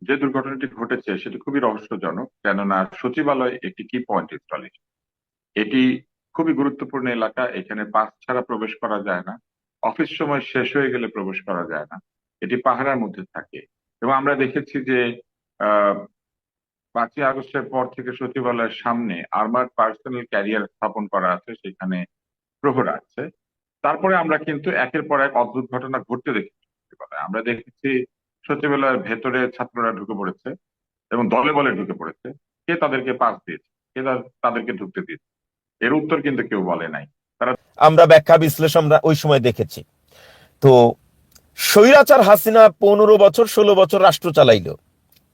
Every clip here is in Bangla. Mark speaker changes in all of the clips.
Speaker 1: যে দুর্ঘটনাটি ঘটেছে সেটি খুবই রহস্যজনক, কেননা সচিবালয় একটি কি পয়েন্ট ইনস্টলেশন। এটি খুবই গুরুত্বপূর্ণ এলাকা, এখানে পাস ছাড়া প্রবেশ করা যায় না। অফিস সময় শেষ হয়ে গেলে প্রবেশ করা যায় না। এটি পাহারার মধ্যে থাকে। এবং আমরা দেখেছি যে আহ 5ই আগস্টের পর থেকে সচিবালয়ের সামনে আর্মার্ড পার্সোনাল ক্যারিয়ার স্থাপন করা আছে, সেখানে প্রহরা আছে। তারপরে আমরা কিন্তু একের পর এক অদ্ভুত ঘটনা ঘটতে দেখেছি সচিবালয়ে। আমরা দেখেছি সচিবালয়ের ভেতরে ছাত্ররা ঢুকে পড়েছে এবং দলে বলে ঢুকে পড়েছে। কে তাদেরকে পাস দিয়েছে, কে তাদেরকে ঢুকতে দিয়েছে, এর উত্তর কিন্তু কেউ বলে নাই। তারা
Speaker 2: আমরা ব্যাখ্যা বিশ্লেষণ আমরা ওই সময় দেখেছি। তো স্বৈরাচার হাসিনা 15 বছর 16 বছর রাষ্ট্র চালাইলো,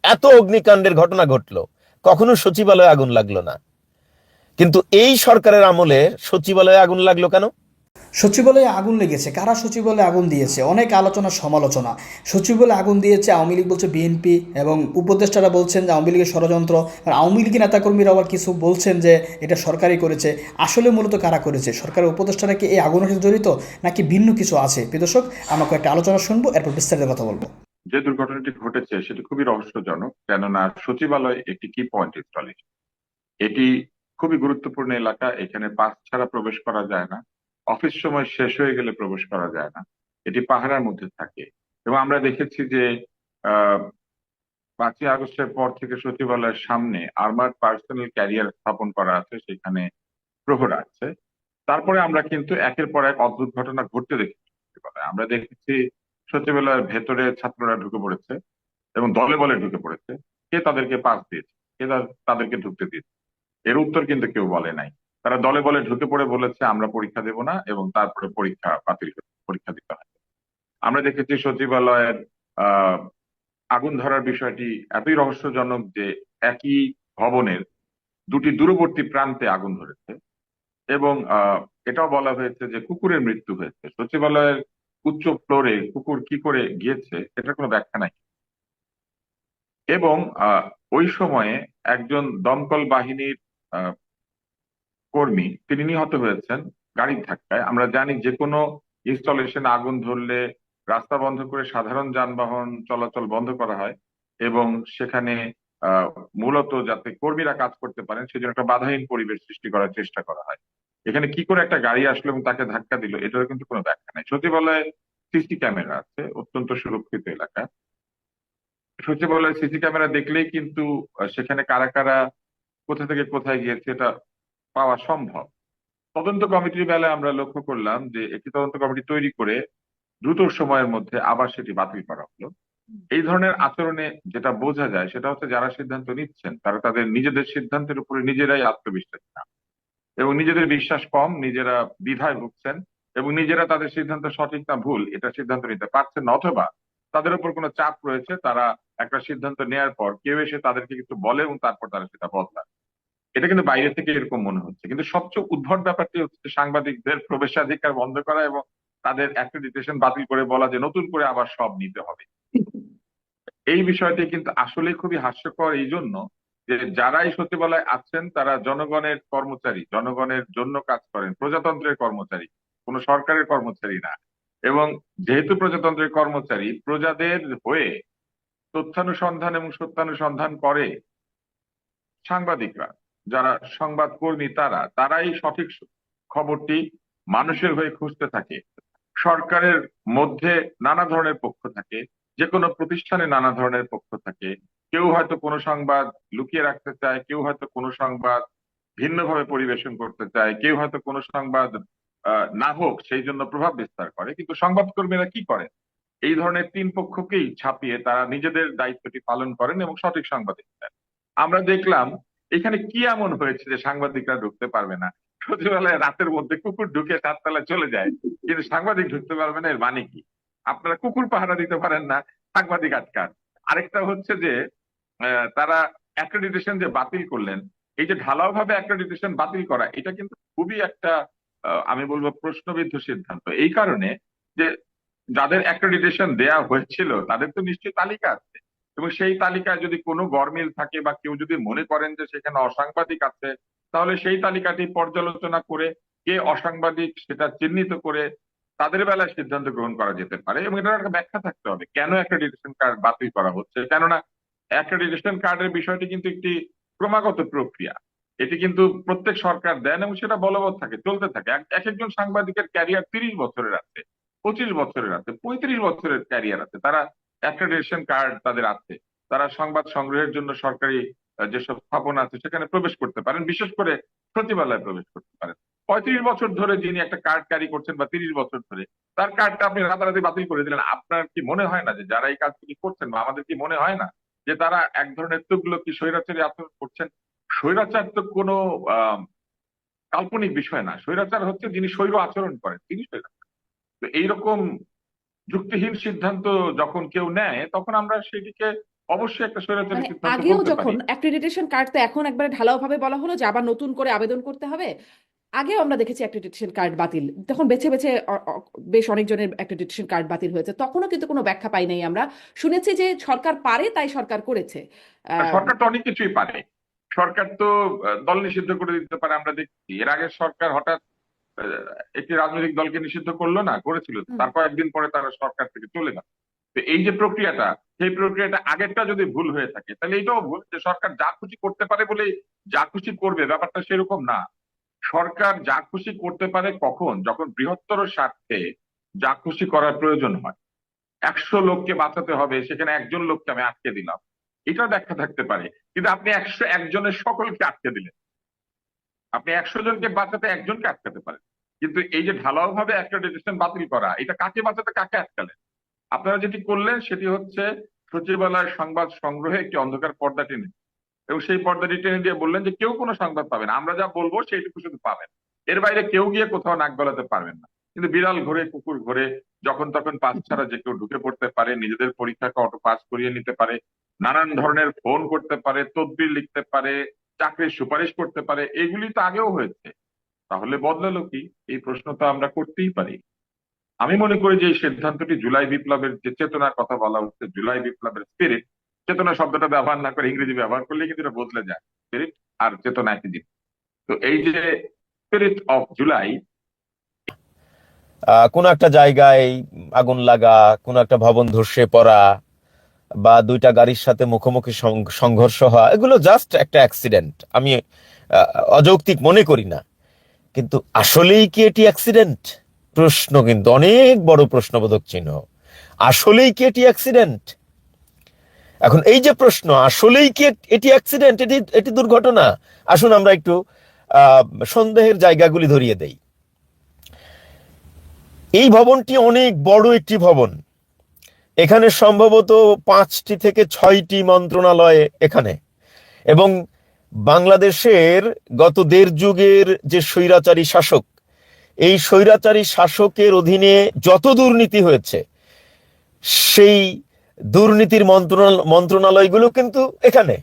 Speaker 2: এত অগ্নিকাণ্ডের ঘটনা ঘটলো, কখনো সচিবালয়ে আগুন লাগলো না। কিন্তু এই সরকারের আমলে সচিবালয়ে আগুন লাগলো কেন?
Speaker 3: সচিবালয়ে আগুন লেগেছে, কারা সচিবালয়ে আগুন দিয়েছে? অনেক আলোচনা সমালোচনা। সচিবালয়ে আগুন দিয়েছে আওয়ামী লীগ বলছে, বিএনপি এবং উপদেষ্টারা বলছেন যে আওয়ামী লীগের ষড়যন্ত্র। আর আওয়ামী লীগের নেতাকর্মীরা আবার কিছু বলছেন যে এটা সরকারই করেছে। আসলে মূলত কারা করেছে? সরকারের উপদেষ্টারা কি এই আগুনের সাথে জড়িত, নাকি ভিন্ন কিছু আছে? প্রিয় দর্শক, আমরা কয়েকটা আলোচনা শুনবো, এরপর বিস্তারিত কথা বলবো।
Speaker 1: যে দুর্ঘটনাটি ঘটেছে সেটি খুবই রহস্যজনক, কেননা সচিবালয় একটি কি পয়েন্ট ইনস্টলেশন। এটি খুবই গুরুত্বপূর্ণ এলাকা, এখানে পাস ছাড়া প্রবেশ করা যায় না। অফিস সময় শেষ হয়ে গেলে প্রবেশ করা যায় না। এটি পাহারার মধ্যে থাকে। এবং আমরা দেখেছি যে আহ 5ই আগস্টের পর থেকে সচিবালয়ের সামনে আর্মার্ড পার্সোনাল ক্যারিয়ার স্থাপন করা আছে, সেখানে প্রহরা আছে। তারপরে আমরা কিন্তু একের পর এক অদ্ভুত ঘটনা ঘটতে দেখেছি সচিবালয়ে। আমরা দেখেছি সচিবালয়ের ভেতরে ছাত্ররা ঢুকে পড়েছে এবং দলে বলে ঢুকে পড়েছে। কে তাদেরকে পাস দিয়েছে, কে তাদেরকে ঢুকতে দিয়েছে, এর উত্তর কিন্তু কেউ বলে নাই। তারা দলে বলে ঢুকে পড়ে বলেছে আমরা পরীক্ষা দেব না, এবং তারপরে পরীক্ষা বাতিল করে পরীক্ষা দিতে হয়। আমরা দেখেছি সচিবালয়ের আহ আগুন ধরার বিষয়টি এতই রহস্যজনক যে একই ভবনের দুটি দূরবর্তী প্রান্তে আগুন ধরেছে। এবং এটাও বলা হয়েছে যে কুকুরের মৃত্যু হয়েছে সচিবালয়ের উচ্চ ফ্লোরে। কুকুর কি করে গিয়েছে এটার কোনো ব্যাখ্যা নাই। এবং ওই সময়ে একজন দমকল বাহিনীর আহ, কর্মী তিনি নিহত হয়েছেন গাড়ির ধাক্কায়। আমরা জানি যে কোনো ইনস্টলেশন আগুন ধরলে রাস্তা বন্ধ করে সাধারণ যানবাহন চলাচল বন্ধ করা হয়, এবং সেখানে আহ মূলত যাতে কর্মীরা কাজ করতে পারেন সেজন্য একটা বাধাহীন পরিবেশ সৃষ্টি করার চেষ্টা করা হয়। এখানে কি করে একটা গাড়ি আসলো এবং তাকে ধাক্কা দিল এটারও কিন্তু কোনো ব্যাখ্যা নাই। সচিবালয়ে সিসি ক্যামেরা আছে, অত্যন্ত সুরক্ষিত এলাকা। সচিবালয়ে সিসি ক্যামেরা দেখলেই কিন্তু সেখানে কারা কারা কোথা থেকে কোথায় গিয়েছে এটা পাওয়া সম্ভব। তদন্ত কমিটির বেলায় আমরা লক্ষ্য করলাম যে একটি তদন্ত কমিটি তৈরি করে দ্রুত সময়ের মধ্যে আবার সেটি বাতিল করা হলো। এই ধরনের আচরণে যেটা বোঝা যায় সেটা হচ্ছে যারা সিদ্ধান্ত নিচ্ছেন তারা তাদের নিজেদের সিদ্ধান্তের উপরে নিজেরাই আত্মবিশ্বাসী না, এবং নিজেদের বিশ্বাস কম, নিজেরা দ্বিধায় ভুগছেন, এবং নিজেরা তাদের সিদ্ধান্ত সঠিক না ভুল এটা সিদ্ধান্ত নিতে পারছেন না, অথবা তাদের উপর কোনো চাপ রয়েছে। তারা একটা সিদ্ধান্ত নেওয়ার পর কেউ এসে তাদেরকে কিছু বলে এবং তারপর তারা সেটা বদলায়। এটা কিন্তু বাইরে থেকে এরকম মনে হচ্ছে। কিন্তু সবচেয়ে উদ্ভট ব্যাপারটি হচ্ছে সাংবাদিকদের প্রবেশাধিকার বন্ধ করা এবং তাদের অ্যাক্রেডিটেশন বাতিল করে বলা যে নতুন করে আবার সব নিতে হবে। এই বিষয়টি কিন্তু আসলে খুবই হাস্যকর, এই জন্য যে যারাই সচিবালয়ে আছেন তারা জনগণের কর্মচারী, জনগণের জন্য কাজ করেন, প্রজাতন্ত্রের কর্মচারী, কোনো সরকারের কর্মচারী না। এবং যেহেতু প্রজাতন্ত্রের কর্মচারী, প্রজাদের হয়ে তথ্যানুসন্ধান এবং সত্যানুসন্ধান করে সাংবাদিকরা, যারা সংবাদ কর্মী, তারাই সঠিক খবরটি মানুষের হয়ে খুঁজতে থাকে। সরকারের মধ্যে নানা ধরনের পক্ষ থাকে, যে কোনো প্রতিষ্ঠানে নানা ধরনের পক্ষ থাকে। কেউ হয়তো কোনো সংবাদ লুকিয়ে রাখতে চায়, কেউ হয়তো কোনো সংবাদ ভিন্নভাবে পরিবেশন করতে চায়, কেউ হয়তো কোনো সংবাদ না হোক সেই জন্য প্রভাব বিস্তার করে। কিন্তু সংবাদকর্মীরা কি করেন? এই ধরনের তিন পক্ষকেই ছাপিয়ে তারা নিজেদের দায়িত্বটি পালন করেন এবং সঠিক সংবাদ দেন। আমরা দেখলাম এখানে কি এমন হয়েছে যে সাংবাদিকরা ঢুকতে পারবে না? সচিবালয়ে রাতের মধ্যে কুকুর ঢুকে 7 তলায় চলে যায়, কিন্তু সাংবাদিক ঢুকতে পারবে না, এর মানে কি? আপনারা কুকুর পাহারা দিতে পারেন না, সাংবাদিক আটকান। আরেকটা হচ্ছে যে তারা অ্যাক্রেডিটেশন যে বাতিল করলেন, এই যে ঢালাও ভাবে অ্যাক্রেডিটেশন বাতিল করা, এটা কিন্তু খুবই একটা আমি বলবো প্রশ্নবিদ্ধ সিদ্ধান্ত। এই কারণে যে যাদের অ্যাক্রেডিটেশন দেয়া হয়েছিল তাদের তো নিশ্চয়ই তালিকা আছে, এবং সেই তালিকায় যদি কোনো গরমিল থাকে বা কেউ যদি মনে করেন যে সেখানে অসাংবাদিক আছে, তাহলে সেই তালিকাটি পর্যালোচনা করে কে অসাংবাদিক সেটা চিহ্নিত করে তাদের বেলায় সিদ্ধান্ত গ্রহণ করা যেতে পারে। এবং এটার একটা ব্যাখ্যা থাকতে হবে কেন অ্যাক্রেডিটেশন কার্ড বাতিল করা হচ্ছে। কেননা অ্যাক্রেডিটেশন কার্ডের বিষয়টি কিন্তু একটি ক্রমাগত প্রক্রিয়া। এটি কিন্তু প্রত্যেক সরকার দেন এবং সেটা বলবৎ থাকে, চলতে থাকে। এক একজন সাংবাদিকের ক্যারিয়ার 30 বছরের আছে, 25 বছরের আছে, 35 বছরের ক্যারিয়ার আছে, তারা অ্যাক্রেডিটেশন কার্ড তাদের আছে। তারা সংবাদ সংগ্রহের জন্য সরকারি যেসব স্থাপনা আছে সেখানে প্রবেশ করতে পারেন, বিশেষ করে সচিবালয়ে প্রবেশ করতে পারেন। 35 বছর ধরে যিনি একটা কার্ড ক্যারি করছেন বা 30 বছর ধরে, তার কার্ডটা আপনি রাতারাতি বাতিল করে দিলেন। আপনার কি মনে হয় না যে যারা এই কাজগুলি করছেন, বা আমাদের কি মনে হয় না যে তারা এক ধরনের তুগলকি স্বৈরাচারী আচরণ করছেন? স্বৈরাচার তো কোনো আহ কাল্পনিক বিষয় না। স্বৈরাচার হচ্ছে যিনি স্বৈর আচরণ করেন, তিনি স্বৈরাচার। তো এইরকম যুক্তিহীন সিদ্ধান্ত যখন কেউ নেয়, তখন আমরা সেটিকে অবশ্যই একটা স্বৈরাচারী
Speaker 4: মানে
Speaker 1: সিদ্ধান্ত
Speaker 4: আগেও
Speaker 1: বলতে
Speaker 4: যখন
Speaker 1: পারি।
Speaker 4: অ্যাক্রিডিটেশন কার্ড তো এখন একবারে ঢালাও ভাবে বলা হলো যে আবার নতুন করে আবেদন করতে হবে। আগেও আমরা দেখেছি অ্যাক্রিডিটেশন কার্ড বাতিল, তখন বেছে বেছে বেশ অনেকজনের অ্যাক্রিডিটেশন কার্ড বাতিল হয়েছে, তখনও কিন্তু কোনো ব্যাখ্যা পাই নাই আমরা। শুনেছি যে সরকার পারে তাই সরকার করেছে।
Speaker 1: আর
Speaker 4: আহ,
Speaker 1: সরকার তো অনেক কিছুই পারে। সরকার তো দল নিষিদ্ধ করে দিতে পারে, আমরা দেখছি। এর আগের সরকার হঠাৎ একটি রাজনৈতিক দলকে নিষিদ্ধ করলো না, করেছিল,
Speaker 4: হুম।
Speaker 1: তার কয়েকদিন পরে তারা সরকার থেকে চলে গেল। তো এই যে প্রক্রিয়াটা, সেই প্রক্রিয়াটা আগেরটা যদি ভুল হয়ে থাকে, তাহলে এটাও ভুল যে সরকার যা খুশি করতে পারে বলেই যা খুশি করবে, ব্যাপারটা সেরকম না। সরকার যা খুশি করতে পারে কখন, যখন বৃহত্তর স্বার্থে যা খুশি করার প্রয়োজন হয়। 100 লোককে বাঁচাতে হবে, সেখানে একজন লোককে আমি আটকে দিলাম, এটা ব্যাখ্যা থাকতে পারে। কিন্তু আপনি 101 জনের সকলকে আটকে দিলেন। আপনি 100 জনকে বাঁচাতে একজনকে আটকাতে পারেন, কিন্তু এই যে ঢালাও ভাবে অ্যাক্রেডিটেশন বাতিল করা, এটা কাকে বাঁচাতে কাকে আটকালেন? আপনারা যেটি করলেন সেটি হচ্ছে সচিবালয়ের সংবাদ সংগ্রহে একটি অন্ধকার পর্দা টেনে, এবং সেই পর্দাটি টেনে দিয়ে বললেন যে কেউ কোনো সংবাদ পাবেন, আমরা যা বলবো সেইটুকু শুধু পাবেন, এর বাইরে কেউ গিয়ে কোথাও নাক গলাতে পারবেন না। কিন্তু বিড়াল ঘরে কুকুর ঘরে যখন তখন পাস ছাড়া যে কেউ ঢুকে পড়তে পারে, নিজেদের পরীক্ষাকে অটো পাস করিয়ে নিতে পারে, নানান ধরনের ফোন করতে পারে, তদবির লিখতে পারে, চাকরির সুপারিশ করতে পারে, এগুলি তো আগেও হয়েছে। তাহলে বদলালো কি? এই প্রশ্ন তো আমরা করতেই পারি। আমি মনে করি যে এই সিদ্ধান্তটি জুলাই বিপ্লবের যে চেতনার কথা বলা হচ্ছে, জুলাই বিপ্লবের স্পিরিট, চেতনা শব্দটা ব্যবহার না করে ইংরেজি ব্যবহার করলে কিন্তু এটা বদলে যায়। স্পিরিট আর চেতনা একই জিনিস। তো এই যে স্পিরিট অফ জুলাই,
Speaker 2: কোনো একটা জায়গায় আগুন লাগা, কোনো একটা ভবন ধসে পড়া, বা দুইটা গাড়ির সাথে মুখোমুখি সংঘর্ষ হওয়া, এগুলো জাস্ট একটা অ্যাক্সিডেন্ট। আমি অযৌক্তিক মনে করি না, কিন্তু আসলেই কি এটি অ্যাক্সিডেন্ট? প্রশ্ন কিন্তু অনেক বড় প্রশ্নবোধক চিহ্ন। আসলেই কি এটি অ্যাক্সিডেন্ট? এখন এই যে প্রশ্ন, আসলেই কি এটি অ্যাক্সিডেন্ট, এটি এটি দুর্ঘটনা? আসুন আমরা একটু সন্দেহের জায়গাগুলি ধরিয়ে দেই। এই ভবনটি অনেক বড় একটি ভবন। এখানে সম্ভবত 5টি থেকে 6টি মন্ত্রণালয় এখানে, এবং বাংলাদেশের গত 1.5 যুগের যে স্বৈরাচারী শাসক, এই স্বৈরাচারী শাসকের অধীনে যত দুর্নীতি হয়েছে, সেই দুর্নীতির মন্ত্রণালয়গুলো কিন্তু এখানে,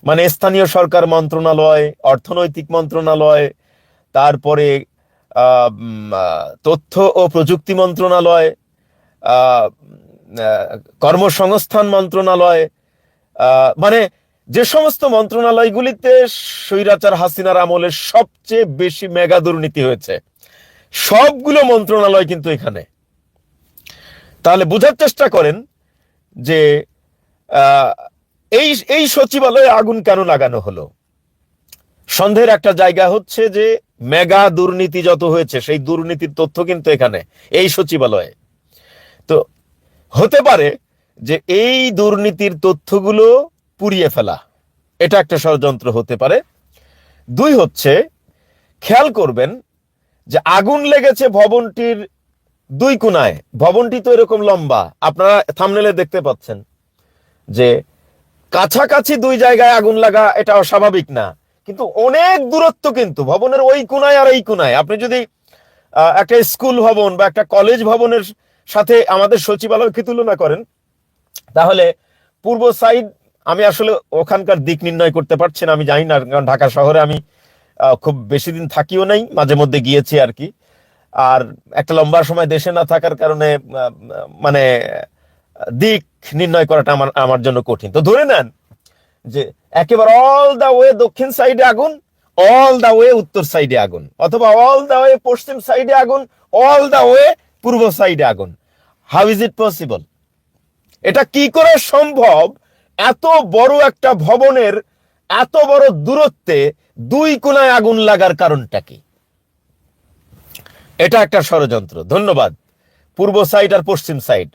Speaker 2: মানে স্থানীয় সরকার মন্ত্রণালয়, অর্থনৈতিক মন্ত্রণালয়, তারপরে তথ্য ও প্রযুক্তি মন্ত্রণালয়, আহ, কর্মসংস্থান মন্ত্রণালয়, মানে যে সমস্ত মন্ত্রণালয়গুলিতে স্বৈরাচার হাসিনার আমলে সবচেয়ে বেশি মেগা দুর্নীতি হয়েছে, সবগুলো মন্ত্রণালয় কিন্তু এখানে। তাহলে বোঝার চেষ্টা করেন যে এই এই সচিবালয়ে আগুন কেন লাগানো হলো। সন্দেহের একটা জায়গা হচ্ছে যে মেগা দুর্নীতি যত হয়েছে, সেই দুর্নীতির তথ্য কিন্তু এখানে এই সচিবালয়ে। তো হতে পারে যে এই দুর্নীতির তথ্যগুলো পুড়িয়ে ফেলা, এটা একটা ষড়যন্ত্র হতে পারে। 2 হচ্ছে, খেয়াল করবেন যে আগুন লেগেছে ভবনটির 2 কোণায়। ভবনটি তো এরকম লম্বা, আপনারা থাম্বনেলে দেখতে পাচ্ছেন যে কাছাকাছি 2 জায়গায় আগুন লাগা এটা অস্বাভাবিক না, কিন্তু অনেক দূরত্ব কিন্তু ভবনের ওই কোণায় আর এই কোণায়। আপনি যদি একটা স্কুল ভবন বা একটা কলেজ ভবনের সাথে আমাদের সচিবালয়কে তুলনা করেন, তাহলে পূর্ব সাইড, আমি আসলে ওখানকার দিক নির্ণয় করতে পারছি না, আমি জানি না, কারণ ঢাকা শহরে আমি খুব বেশি দিন থাকিও নাই, মাঝে মধ্যে গিয়েছি আর কি। আর একটা লম্বা সময় দেশে না থাকার কারণে মানে দিক নির্ণয় করাটা আমার আমার জন্য কঠিন। তো ধরে নেন যে একেবারে অল দা ওয়ে দক্ষিণ সাইডে আগুন, অল দা ওয়ে উত্তর সাইডে আগুন, অথবা অল দা ওয়ে পশ্চিম সাইডে আগুন, অল দা ওয়ে পূর্ব সাইডে আগুন। How is it possible? এটা কি করে সম্ভব? এত বড় একটা ভবনের এত বড় দূরত্বে দুই কোণায় আগুন লাগার কারণটা কি? এটা একটা ষড়যন্ত্র। ধন্যবাদ। পূর্ব সাইড আর পশ্চিম সাইড,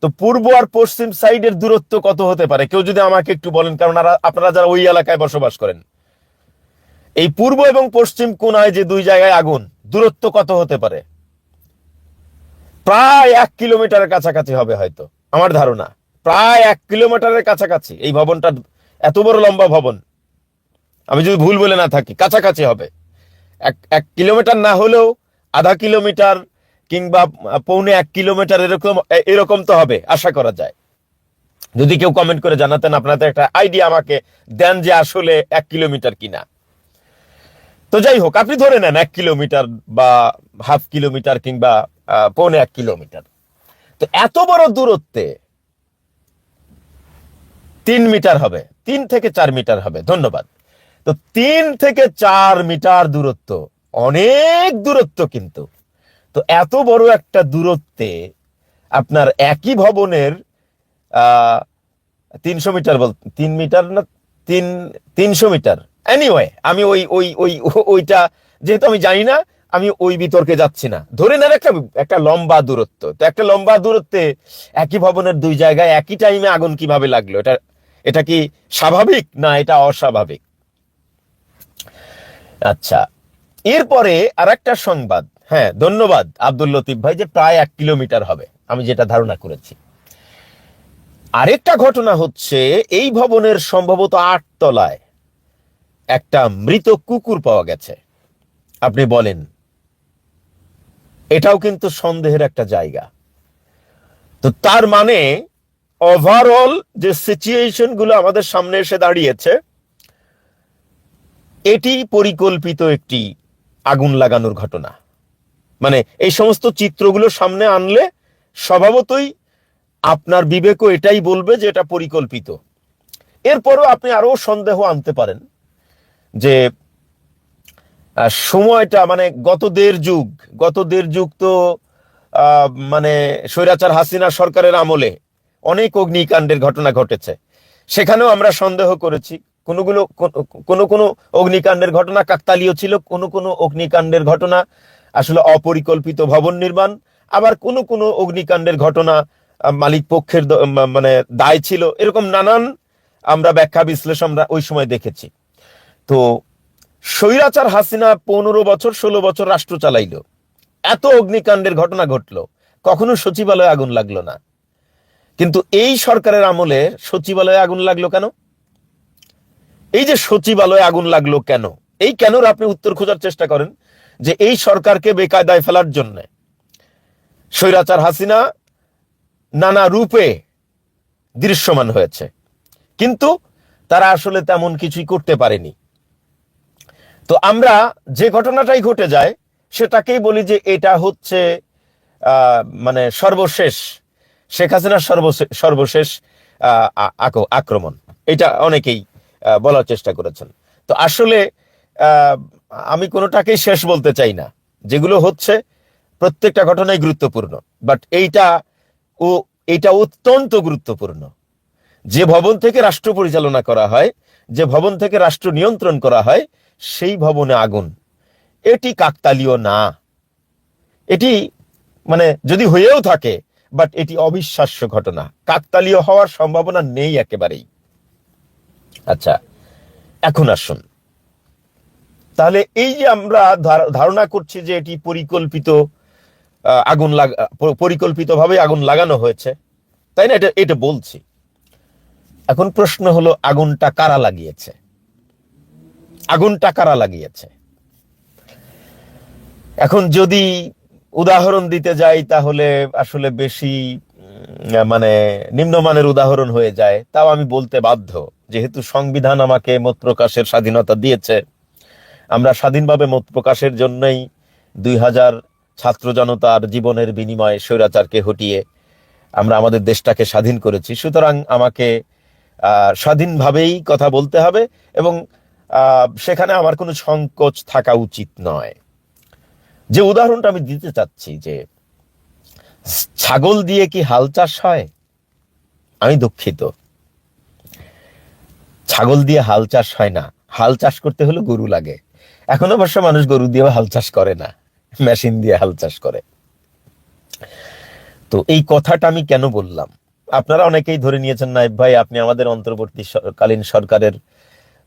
Speaker 2: তো পূর্ব আর পশ্চিম সাইডের দূরত্ব কত হতে পারে কেউ যদি আমাকে একটু বলেন, কারণ আপনারা যারা ওই এলাকায় বসবাস করেন, এই পূর্ব এবং পশ্চিম কোণায় যে দুই জায়গায় আগুন, দূরত্ব কত হতে পারে? প্রায় 1 কিলোমিটারের কাছাকাছি হবে হয়তো, আমার ধারণা প্রায় 1 কিলোমিটারের কাছাকাছি। এই ভবনটা এত বড় লম্বা ভবন, আমি যদি ভুল বলে না থাকি কাছাকাছি হবে। 1 কিলোমিটার না হলেও আধা কিলোমিটার কিংবা 1.25 কিলোমিটার, এরকম এরকম তো হবে আশা করা যায়। যদি কেউ কমেন্ট করে জানাতেন, আপনাদের একটা আইডিয়া আমাকে দেন যে আসলে 1 কিলোমিটার কিনা। তো যাই হোক, আপনি ধরে নেন 1 কিলোমিটার বা হাফ কিলোমিটার কিংবা 1.25 কিলোমিটার। তো এত বড় দূরত্বে 3 মিটার হবে, 3 থেকে 4 মিটার হবে। ধন্যবাদ। তো 3 থেকে 4 মিটার দূরত্ব, অনেক দূরত্ব কিন্তু। তো এত বড় একটা দূরত্বে আপনার একই ভবনের 300 মিটার, 3 মিটার না 300 মিটার, এনিওয়ে আমি ওইটা যেহেতু আমি জানি না, আমি ওই বিতর্কে যাচ্ছি না। ধরে নেন একটা লম্বা দূরত্ব। তো একটা লম্বা দূরত্বে একই ভবনের দুই জায়গায় একই টাইমে আগুন কিভাবে লাগলো? এটা কি স্বাভাবিক না এটা অস্বাভাবিক? আচ্ছা, এরপরে আর একটা সংবাদ। হ্যাঁ, ধন্যবাদ আব্দুল লতিফ ভাই, যে প্রায় 1 কিলোমিটার হবে, আমি যেটা ধারণা করেছি। আরেকটা ঘটনা হচ্ছে, এই ভবনের সম্ভবত 8 তলায় একটা মৃত কুকুর পাওয়া গেছে। আপনি বলেন, এটাও কিন্তু সন্দেহের একটা জায়গা। তো তার মানে ওভারঅল যে সিচুয়েশন গুলো আমাদের সামনে এসে দাঁড়িয়েছে, এটি পরিকল্পিত একটি আগুন লাগানোর ঘটনা। মানে এই সমস্ত চিত্রগুলো সামনে আনলে স্বভাবতই আপনার বিবেকও এটাই বলবে যে এটা পরিকল্পিত। এরপরও আপনি আরো সন্দেহ আনতে পারেন যে সময়টা, মানে গত দেড় যুগ তো মানে স্বৈরাচার হাসিনা সরকারের আমলে অনেক অগ্নিকাণ্ডের ঘটনা ঘটেছে। সেখানেও আমরা সন্দেহ করেছি। কোনো অগ্নিকাণ্ডের ঘটনা কাকতালীয় ছিল, কোনো অগ্নিকাণ্ডের ঘটনা আসলে অপরিকল্পিত ভবন নির্মাণ, আবার কোনো অগ্নিকাণ্ডের ঘটনা মালিক পক্ষের মানে দায় ছিল। এরকম নানান আমরা ব্যাখ্যা বিশ্লেষণ আমরা ওই সময় দেখেছি। তো স্বৈরাচার হাসিনা 15 বছর 16 বছর রাষ্ট্র চালাইলো, এত অগ্নিকাণ্ডের ঘটনা ঘটলো, কখনো সচিবালয়ে আগুন লাগলো না। কিন্তু এই সরকারের আমলে সচিবালয়ে আগুন লাগলো কেন? এই যে সচিবালয়ে আগুন লাগলো কেন, এই কেনর আপনি উত্তর খোঁজার চেষ্টা করেন, যে এই সরকারকে বেকায়দায় ফেলার জন্য স্বৈরাচার হাসিনা নানা রূপে দৃশ্যমান হয়েছে, কিন্তু তারা আসলে তেমন কিছুই করতে পারেনি। তো আমরা যে ঘটনাটাই ঘটে যায় সেটাকেই বলি যে এটা হচ্ছে মানে সর্বশেষ শেখ হাসিনার সর্বশেষ আক্রমণ। এটা অনেকেই বলার চেষ্টা করেছেন। তো আসলে আমি কোনোটাকেই শেষ বলতে চাই না, যেগুলো হচ্ছে প্রত্যেকটা ঘটনাই গুরুত্বপূর্ণ, বাট এইটা অত্যন্ত গুরুত্বপূর্ণ। যে ভবন থেকে রাষ্ট্র পরিচালনা করা হয়, যে ভবন থেকে রাষ্ট্র নিয়ন্ত্রণ করা হয়, সেই ভবনে আগুন, এটি কাকতালীয় না। এটি মানে যদি হয়েও থাকে, বাট এটি অবিশ্বাস্য ঘটনা, কাকতালীয় হওয়ার সম্ভাবনা নেই একেবারেই। আচ্ছা, এখন আসুন, তাহলে এই যে আমরা ধারণা করছি যে এটি পরিকল্পিতভাবে আগুন লাগানো হয়েছে, তাই না? এটা বলছি। এখন প্রশ্ন হলো, আগুনটা কারা লাগিয়েছে? এখন যদি উদাহরণ দিতে যাই তাহলে আসলে বেশি মানে নিম্নমানের উদাহরণ হয়ে যায়। তাও আমি বলতে বাধ্য, যেহেতু সংবিধান আমাকে মত প্রকাশের স্বাধীনতা দিয়েছে। আমরা স্বাধীনভাবে মত প্রকাশের জন্যই 2000 ছাত্র জনতার জীবনের বিনিময়ে স্বৈরাচারকে হটিয়ে আমরা আমাদের দেশটাকে স্বাধীন করেছি। সুতরাং আমাকে স্বাধীনভাবেই কথা বলতে হবে, এবং সেখানে আমার কোনো সংকোচ থাকা উচিত নয়। যে উদাহরণটা আমি দিতে চাচ্ছি, যে ছাগল দিয়ে কি হাল চাষ হয়? আমি দুঃখিত, ছাগল দিয়ে হাল চাষ হয় না, হাল চাষ করতে হলে গরু লাগে। এখন অবশ্য মানুষ গরু দিয়ে হাল চাষ করে না, মেশিন দিয়ে হাল চাষ করে। তো এই কথাটা আমি কেন বললাম, আপনারা অনেকেই ধরে নিয়েছেন নাইব ভাই আপনি আমাদের অন্তর্বর্তীকালীন সরকারের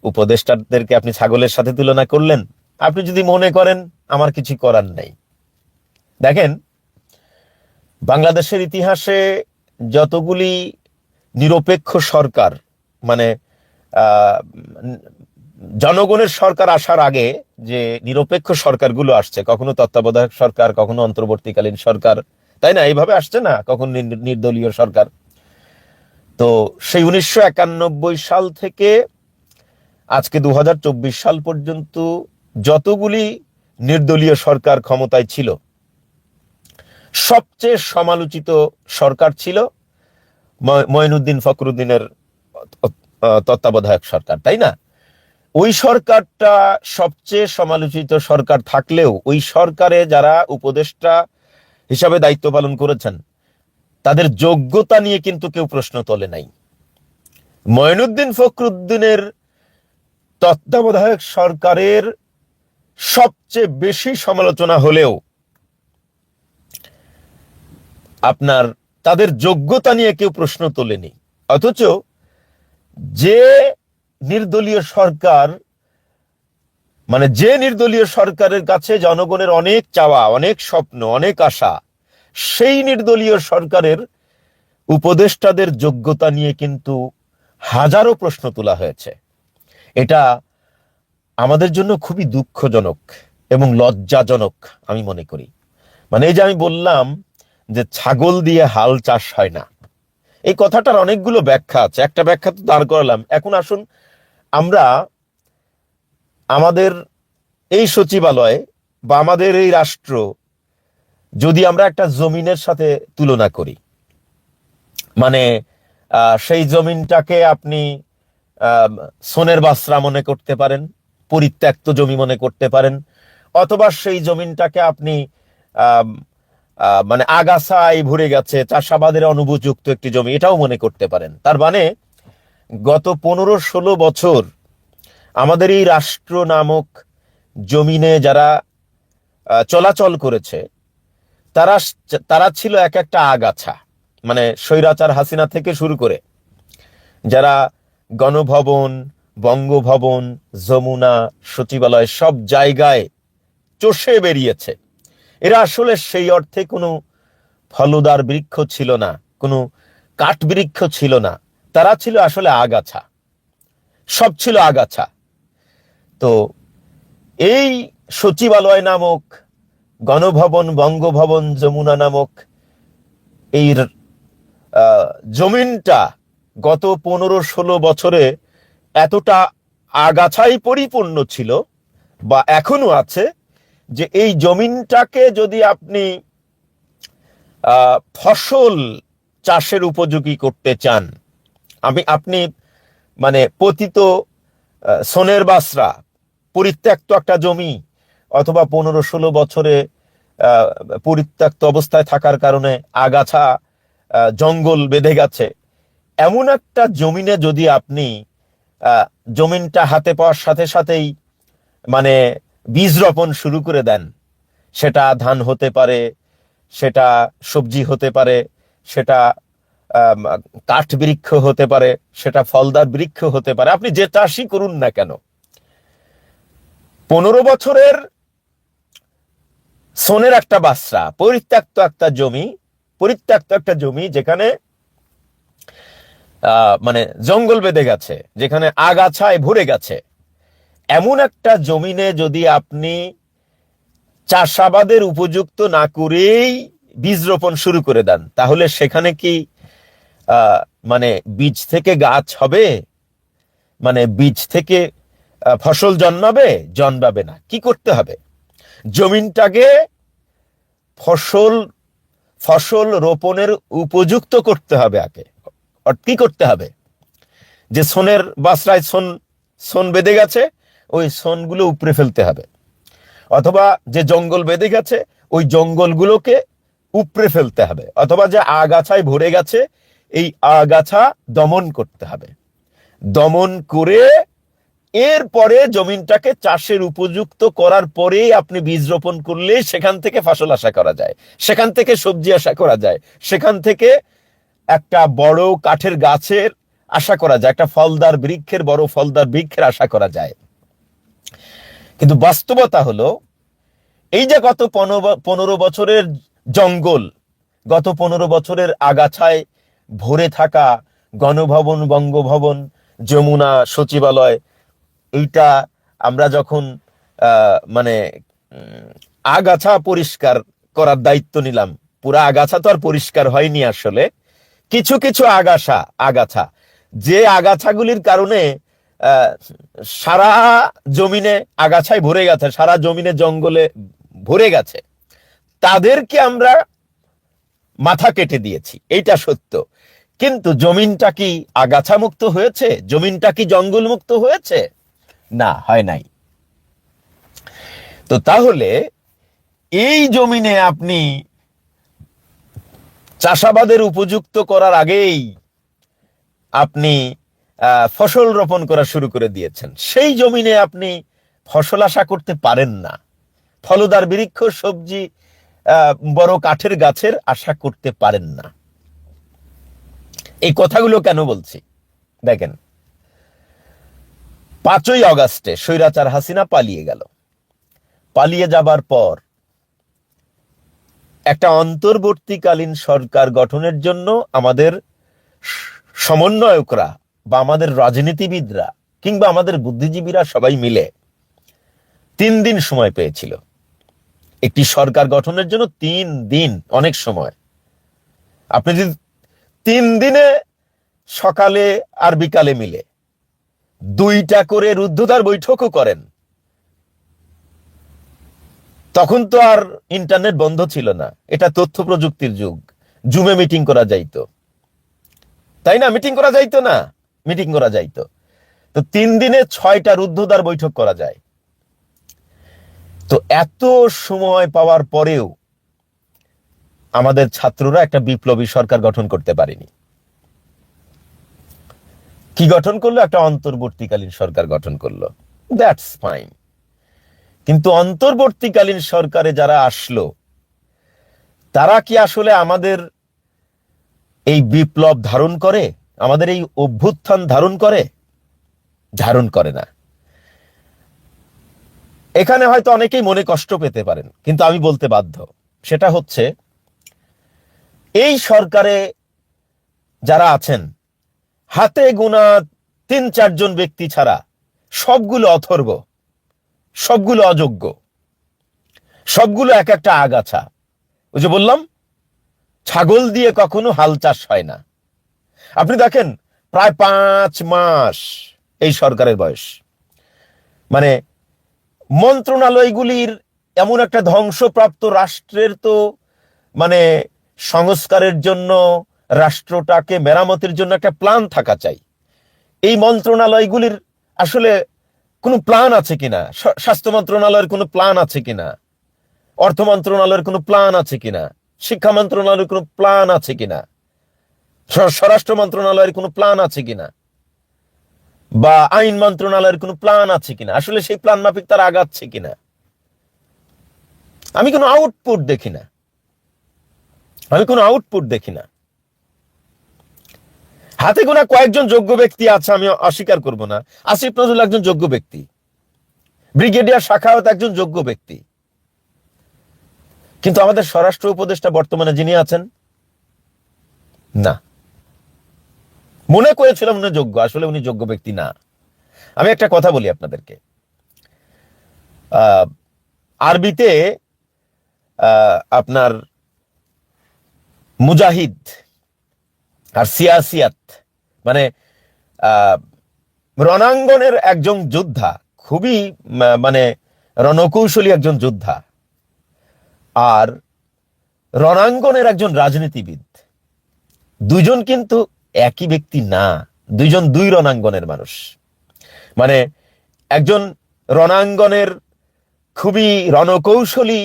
Speaker 2: উপদেষ্টাদেরকে আপনি ছাগলের সাথে তুলনা করলেন। আপনি যদি মনে করেন আমার কিছু করার নাই, দেখেন বাংলাদেশের ইতিহাসে যতগুলি নিরপেক্ষ সরকার, মানে জনগণের সরকার আসার আগে যে নিরপেক্ষ সরকারগুলো আসছে, কখনো তত্ত্বাবধায়ক সরকার, কখনো অন্তর্বর্তীকালীন সরকার, তাই না, এইভাবে আসছে না, কখনো নির্দলীয় সরকার। তো সেই 1991 সাল থেকে আজকে 2024 সাল পর্যন্ত যতগুলি নির্দলীয় সরকার ক্ষমতায় ছিল, সবচেয়ে সমালোচিত সরকার ছিল মঈনুদ্দিন ফখরুদ্দিনের তত্ত্বাবধায়ক সরকার, তাই না? ওই সরকারটা সবচেয়ে সমালোচিত সরকার থাকলেও ওই সরকারে যারা উপদেষ্টা হিসাবে দায়িত্ব পালন করেছেন তাদের যোগ্যতা নিয়ে কিন্তু কেউ প্রশ্ন তোলে নাই। মঈনুদ্দিন ফখরুদ্দিনের তত্ত্বাবধায়ক সরকারের সবচেয়ে বেশি সমালোচনা হলেও আপনার তাদের যোগ্যতা নিয়ে কেউ প্রশ্ন তোলেনি। অথচ যে নির্দলীয় সরকার, মানে যে নির্দলীয় সরকারের কাছে জনগণের অনেক চাওয়া, অনেক স্বপ্ন, অনেক আশা, সেই নির্দলীয় সরকারের উপদেষ্টাদের যোগ্যতা নিয়ে কিন্তু হাজারো প্রশ্ন তোলা হয়েছে। এটা আমাদের জন্য খুবই দুঃখজনক এবং লজ্জাজনক আমি মনে করি। মানে এই যে আমি বললাম যে ছাগল দিয়ে হাল চাষ হয় না, এই কথাটার অনেকগুলো ব্যাখ্যা আছে, একটা ব্যাখ্যা তো দাঁড় করালাম। এখন আসুন আমরা আমাদের এই সচিবালয় বা আমাদের এই রাষ্ট্র যদি আমরা একটা জমিনের সাথে তুলনা করি, মানে সেই জমিনটাকে আপনি সোনের বাসরা মনে করতে পারেন, পরিত্যক্ত জমি মনে করতে পারেন, অথবা সেই জমিনটাকে আপনি মানে আগাছায় ভরে গেছে, চাষাবাদের অনুপযুক্ত একটি জমি, এটাও মনে করতে পারেন। তার মানে গত 15-16 বছর আমাদের এই রাষ্ট্র নামক জমিনে যারা চলাচল করেছে তারা ছিল এক একটা আগাছা। মানে স্বৈরাচার হাসিনা থেকে শুরু করে যারা গণভবন, বঙ্গভবন, যমুনা, সচিবালয় সব জায়গায় চষে বেরিয়েছে, এরা আসলে সেই অর্থে কোনো ফলদার বৃক্ষ ছিল না, কোনো কাঠ বৃক্ষ ছিল না, তারা ছিল আসলে আগাছা, সব ছিল আগাছা। তো এই সচিবালয় নামক, গণভবন, বঙ্গভবন, যমুনা নামক এই জমিনটা গত 15-16 বছরে এতটা আগাছায় পরিপূর্ণ ছিল বা এখনো আছে যে এই জমিনটাকে যদি আপনি ফসল চাষের উপযোগী করতে চান, আপনি মানে পতিত সোনের বাসরা পরিত্যক্ত একটা জমি, অথবা 15-16 বছরে পরিত্যক্ত অবস্থায় থাকার কারণে আগাছা জঙ্গল বেঁধে গেছে, এমন একটা জমিনে যদি আপনি জমিনটা হাতে পাওয়ার সাথে সাথেই মানে বীজ রোপণ শুরু করে দেন, সেটা ধান হতে পারে, সেটা সবজি হতে পারে, সেটা কাঠ বৃক্ষ হতে পারে, সেটা ফলদার বৃক্ষ হতে পারে, আপনি যে চাষই করুন না কেন, 15 বছরের সোনের একটা বাসরা পরিত্যক্ত একটা জমি যেখানে মানে জঙ্গল বেঁধে গেছে, যেখানে আগাছায় ভরে গেছে, এমন একটা জমিনে যদি আপনি চাষাবাদের উপযুক্ত না করেই বীজ রোপণ শুরু করে দেন, তাহলে সেখানে কি মানে বীজ থেকে গাছ হবে? মানে বীজ থেকে ফসল জন্মাবে না। কি করতে হবে? জমিনটাকে ফসল রোপণের উপযুক্ত করতে হবে আগে। কি করতে হবে? যে সোনের বাসরায় সোন বেঁধে গেছে, ওই সোনগুলো উপড়ে ফেলতে হবে, অথবা যে জঙ্গল বেঁধে গেছে ওই জঙ্গলগুলোকে উপড়ে ফেলতে হবে, অথবা যে আগাছায় ভরে গেছে এই আগাছা দমন করতে হবে। দমন করে এরপরে জমিনটাকে চাষের উপযুক্ত করার পরেই আপনি বীজ রোপণ করলে সেখান থেকে ফসল আশা করা যায়, সেখান থেকে সবজি আশা করা যায়, সেখান থেকে একটা বড় কাঠের গাছের আশা করা যায়, একটা ফলদার বৃক্ষের, বড় ফলদার বৃক্ষের আশা করা যায়। কিন্তু বাস্তবতা হলো এই যে গত 15 বছরের জঙ্গল, গত 15 বছরের আগাছায় ভরে থাকা গণভবন, বঙ্গভবন, যমুনা, সচিবালয়, এইটা আমরা যখন মানে আগাছা পরিষ্কার করার দায়িত্ব নিলাম, পুরা আগাছা তো আর পরিষ্কার হয়নি আসলে, কিছু কিছু আগাছা যে আগাছাগুলির কারণে সারা জমিনে আগাছায় ভরে গেছে, সারা জমিনে জঙ্গলে ভরে গেছে, তাদেরকে আমরা মাথা কেটে দিয়েছি, এইটা সত্য। কিন্তু জমিনটা কি আগাছা মুক্ত হয়েছে? জমিনটা কি জঙ্গল মুক্ত হয়েছে? না, হয় নাই। তো তাহলে এই জমিনে আপনি চাষাবাদের উপযুক্ত করার আগেই আপনি ফসল রোপণ করা শুরু করে দিয়েছেন, সেই জমিনে আপনি ফসল আশা করতে পারেন না, ফলদার বৃক্ষ, সবজি, বড় কাঠের গাছের আশা করতে পারেন না। এই কথাগুলো কেন বলছি দেখেন, 5ই অগাস্টে স্বৈরাচার হাসিনা পালিয়ে গেল। পালিয়ে যাবার পর একটা অন্তর্বর্তীকালীন সরকার গঠনের জন্য আমাদের সমন্বয়করা বা আমাদের রাজনীতিবিদরা কিংবা আমাদের বুদ্ধিজীবীরা সবাই মিলে 3 দিন সময় পেয়েছিল। একটি সরকার গঠনের জন্য 3 দিন অনেক সময়। আপনি যদি 3 দিনে সকালে আর বিকালে মিলে 2টা করে রুদ্ধদ্বার বৈঠকও করেন, তখন তো আর ইন্টারনেট বন্ধ ছিল না, এটা তথ্য প্রযুক্তির যুগ, জুমে মিটিং করা যাইতো, তাই না? মিটিং করা যাইতো না? মিটিং করা যাইতো। তো 3 দিনে 6টা রুদ্ধদ্বার বৈঠক করা যায়। তো এত সময় পাওয়ার পরেও আমাদের ছাত্ররা একটা বিপ্লবী সরকার গঠন করতে পারেনি। কি গঠন করলো? একটা অন্তর্বর্তীকালীন সরকার গঠন করলো, দ্যাটস ফাইন। কিন্তু অন্তর্বর্তীকালীন সরকারে যারা আসলো, তারা কি আসলে আমাদের এই বিপ্লব ধারণ করে, আমাদের এই অভ্যুত্থান ধারণ করে? ধারণ করে না। এখানে হয়তো অনেকেই মনে কষ্ট পেতে পারেন, কিন্তু আমি বলতে বাধ্য। সেটা হচ্ছে, এই সরকারে যারা আছেন, হাতে গোনা 3-4 জন ব্যক্তি ছাড়া সবগুলো অথর্ব, সবগুলো অযোগ্য, সবগুলো এক একটা আগাছা। ওই যে বললাম, ছাগল দিয়ে কখনো হাল চাষ হয় না। আপনি দেখেন, প্রায় 5 মাস এই সরকারের বয়স, মানে মন্ত্রণালয়গুলির এমন একটা ধ্বংসপ্রাপ্ত রাষ্ট্রের তো মানে সংস্কারের জন্য, রাষ্ট্রটাকে মেরামতের জন্য একটা প্ল্যান থাকা চাই। এই মন্ত্রণালয়গুলির আসলে কোনো প্ল্যান আছে কিনা? স্বাস্থ্য মন্ত্রণালয়ের কোনো প্ল্যান আছে কিনা? অর্থ মন্ত্রণালয়ের কোনো প্ল্যান আছে কিনা? শিক্ষা মন্ত্রণালয়ের কোনো প্ল্যান আছে কিনা? স্বরাষ্ট্র মন্ত্রণালয়ের কোনো প্ল্যান আছে কিনা? বা আইন মন্ত্রণালয়ের কোনো প্ল্যান আছে কিনা? আসলে সেই প্ল্যান মাফিক তারা আগাচ্ছে কিনা? আমি কোনো আউটপুট দেখি না, আমি কোনো আউটপুট দেখি না। হাতে গোনা কয়েকজন যোগ্য ব্যক্তি আছে, আমি অস্বীকার করব না। আসিফ নজরুল একজন যোগ্য ব্যক্তি, ব্রিগেডিয়ার শাখাওয়াত একজন যোগ্য ব্যক্তি, কিন্তু আমাদের স্বরাষ্ট্র উপদেষ্টা বর্তমানে যিনি আছেন, না। মনে করেছিলাম উনি যোগ্য, আসলে উনি যোগ্য ব্যক্তি না। আমি একটা কথা বলি আপনাদেরকে, আরবিতে আপনার মুজাহিদ আর সিয়াসিয়াত মানে রণাঙ্গনের একজন যোদ্ধা, খুবই মানে রণকৌশলী একজন যোদ্ধা, আর রণাঙ্গনের একজন রাজনীতিবিদ, দুজন কিন্তু একই ব্যক্তি না, দুইজন দুই রণাঙ্গনের মানুষ। মানে একজন রণাঙ্গনের খুবই রণকৌশলী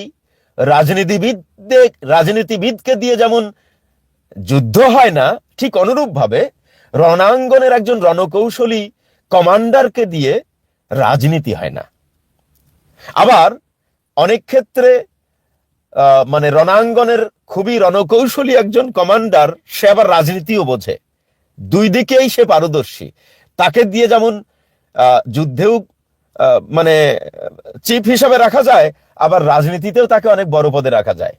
Speaker 2: রাজনীতিবিদকে দিয়ে যেমন যুদ্ধ হয় না, ঠিক অনুরূপ ভাবে রণাঙ্গনের একজন রণকৌশলী কমান্ডারকে দিয়ে রাজনীতি হয় না। আবার অনেক ক্ষেত্রে মানে রণাঙ্গনের খুবই রণকৌশলী একজন কমান্ডার, সে আবার রাজনীতিও বোঝে। দুই দিকেই সে পারদর্শী। তাকে দিয়ে যেমন যুদ্ধেও মানে চিফ হিসাবে রাখা যায়, আবার রাজনীতিতেও তাকে অনেক বড় পদে রাখা যায়।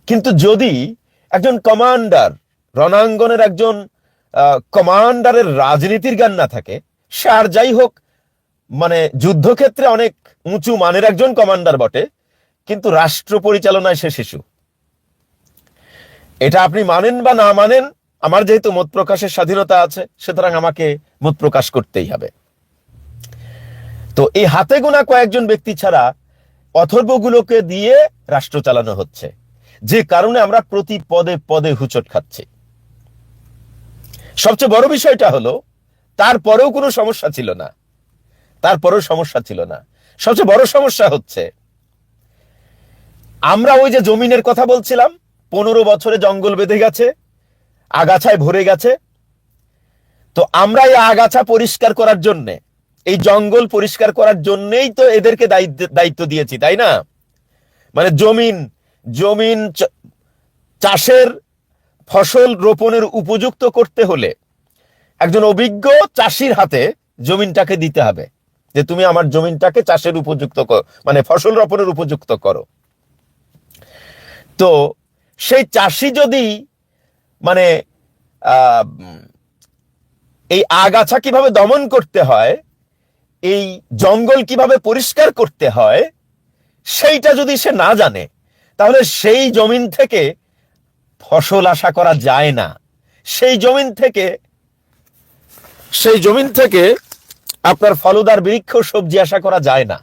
Speaker 2: কিন্তু যদি একজন কমান্ডার, রণাঙ্গনের একজন কমান্ডারের রাজনীতির জ্ঞান না থাকে, সে আর যাই হোক মানে যুদ্ধক্ষেত্রে অনেক উঁচু মানের একজন কমান্ডার বটে, কিন্তু রাষ্ট্র পরিচালনায় সে শিশু। এটা আপনি মানেন বা না মানেন, আমার যেহেতু মত প্রকাশের স্বাধীনতা আছে, সুতরাং আমাকে মত প্রকাশ করতেই হবে। তো এই হাতে গোনা কয়েকজন ব্যক্তি ছাড়া অথর্বগুলোকে দিয়ে রাষ্ট্র চালানো হচ্ছে, যে কারণে আমরা প্রতি পদে পদে হুচট খাচ্ছি। সবচেয়ে বড় বিষয়টা হলো তারপরেও কোনো সমস্যা ছিল না, তারপরেও সমস্যা ছিল না। সবচেয়ে বড় সমস্যা হচ্ছে আমরা ওই যে জমিনের কথা বলছিলাম, 15 বছরে জঙ্গল বেঁধে গেছে, আগাছায় ভরে গেছে। তো আমরা এই আগাছা পরিষ্কার করার জন্যে, এই জঙ্গল পরিষ্কার করার জন্যই তো এদেরকে দায়িত্ব দিয়েছি, তাই না? মানে জমিন চাষের ফসল রোপণের উপযুক্ত করতে হলে একজন অভিজ্ঞ চাষির হাতে জমিনটাকে দিতে হবে, যে তুমি আমার জমিনটাকে চাষের উপযুক্ত মানে ফসল রোপণের উপযুক্ত করো। তো সেই চাষি যদি মানে এই আগাছা কিভাবে দমন করতে হয়, এই জঙ্গল কিভাবে পরিষ্কার করতে হয়, সেইটা যদি সে না জানে, তাহলে সেই জমিন থেকে ফসল আশা করা যায় না। সেই জমিন থেকে আপনার ফলদার বৃক্ষ সবজি আশা করা যায় না।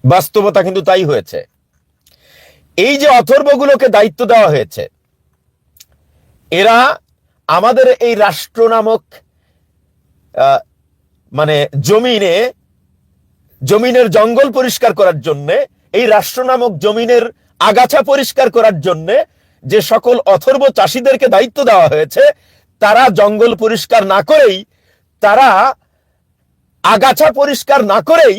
Speaker 2: বাস্তবতা কিন্তু তাই হয়েছে। এই যে অথর্বগুলোকে দায়িত্ব দেওয়া হয়েছে, এরা আমাদের এই রাষ্ট্র নামক মানে জমিনের জঙ্গল পরিষ্কার করার জন্য, এই রাষ্ট্র নামক জমিনের আগাছা পরিষ্কার করার জন্য যে সকল অথর্ব চাষীদেরকে দায়িত্ব দেওয়া হয়েছে, তারা জঙ্গল পরিষ্কার না করেই, তারা আগাছা পরিষ্কার না করেই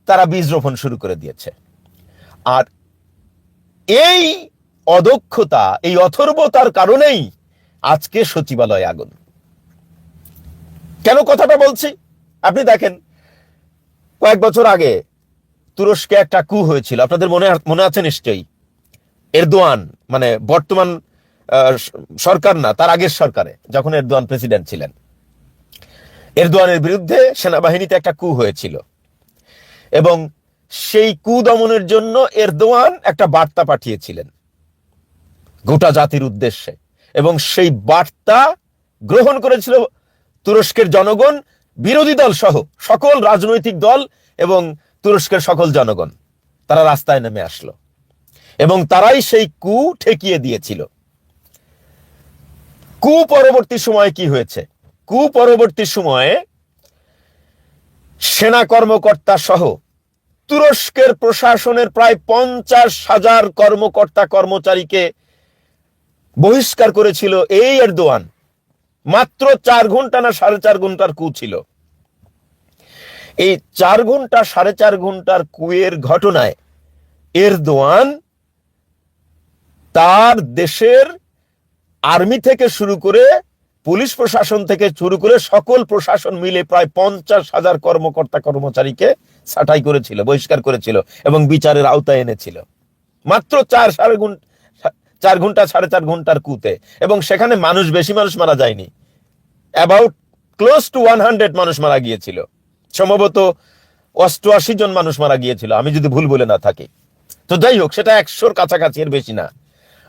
Speaker 2: তারা বীজ রোপণ শুরু করে দিয়েছে। আর এই অদক্ষতা, এই অথর্বতার কারণেই আজকে সচিবালয়ে আগুন। কেন কথাটা বলছি? আপনি দেখেন, কয়েক বছর আগে তুরস্কে একটা কু হয়েছিল, আপনাদের মনে আছে নিশ্চয়ই। এরদোয়ান মানে বর্তমান সরকার না, তার আগের সরকারে যখন এরদোয়ান প্রেসিডেন্ট ছিলেন, এরদোয়ানের বিরুদ্ধে সেনাবাহিনীতে একটা কু হয়েছিল, এবং সেই কু দমনের জন্য এরদোয়ান একটা বার্তা পাঠিয়েছিলেন গোটা জাতির উদ্দেশ্যে, এবং সেই বার্তা গ্রহণ করেছিল তুরস্কের জনগণ, বিরোধী দল সহ সকল রাজনৈতিক দল এবং তুরস্কের সকল জনগণ। তারা রাস্তায় নেমে আসলো এবং তারাই সেই কু ঠেকিয়ে দিয়েছিল। কু পরবর্তী সময়ে কি হয়েছে? কু পরবর্তী সময়ে সেনা কর্মকর্তা সহ তুরস্কের প্রশাসনের প্রায় 50,000 কর্মকর্তা কর্মচারীকে বহিষ্কার করেছিল এই এরদোয়ান। মাত্র 4 ঘন্টা না 4.5 ঘন্টার কু ছিল। এই 4 ঘন্টা 4.5 ঘন্টার কুয়ের ঘটনায় এরদোয়ান তার দেশের আর্মি থেকে শুরু করে, পুলিশ প্রশাসন থেকে শুরু করে সকল প্রশাসন মিলে প্রায় 50,000 কর্মকর্তা কর্মচারীকে ছাঁটাই করেছিল, বহিষ্কার করেছিল এবং বিচারের আওতায় এনেছিল। মাত্র 4 ঘন্টা 4.5 ঘন্টার কুতে। এবং সেখানে বেশি মানুষ মারা যায়নি, অ্যাবাউট ক্লোজ টু 100 মানুষ মারা গিয়েছিল, সম্ভবত 88 জন মানুষ মারা গিয়েছিল, আমি যদি ভুল বলে না থাকি। তো যাই হোক, সেটা 100-র কাছাকাছি, এর বেশি না।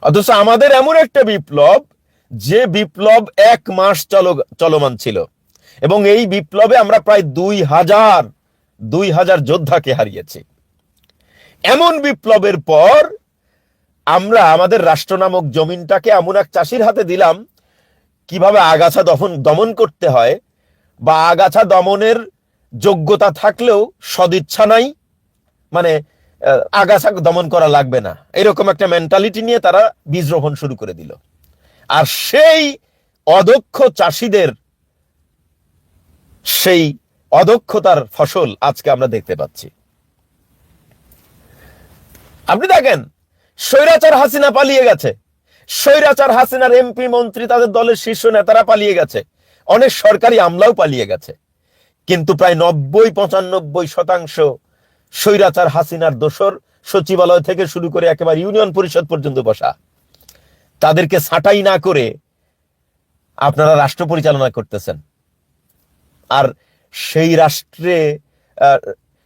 Speaker 2: অথচ আমাদের এমন একটা বিপ্লব, যে বিপ্লব 1 মাস চলমান ছিল, এবং এই বিপ্লবে আমরা প্রায় 2000 যোদ্ধাকে হারিয়েছি। এমন বিপ্লবের পর আমরা আমাদের রাষ্ট্র নামক জমিনটাকে এমন এক চাষির হাতে দিলাম, কিভাবে আগাছা দমন করতে হয়, বা আগাছা দমনের যোগ্যতা থাকলেও সদিচ্ছা নাই, মানে আগাছা দমন করা লাগবে না, এরকম একটা মেন্টালিটি নিয়ে তারা বীজ রোপণ শুরু করে দিল। আর সেই অদক্ষ চাষিদের সেই অদক্ষতার ফসল আজকে আমরা দেখতে পাচ্ছি। আপনি দেখেন, স্বৈরাচার হাসিনা পালিয়ে গেছে, স্বৈরাচার হাসিনার এমপি মন্ত্রী তাদের দলের শীর্ষ নেতারা পালিয়ে গেছে, অনেক সরকারি আমলাও পালিয়ে গেছে, কিন্তু প্রায় 90-95% স্বৈরাচার হাসিনার দোসর সচিবালয় থেকে শুরু করে একেবারে ইউনিয়ন পরিষদ পর্যন্ত বসা। তাদেরকে ছাঁটাই না করে আপনারা রাষ্ট্র পরিচালনা করতেছেন, আর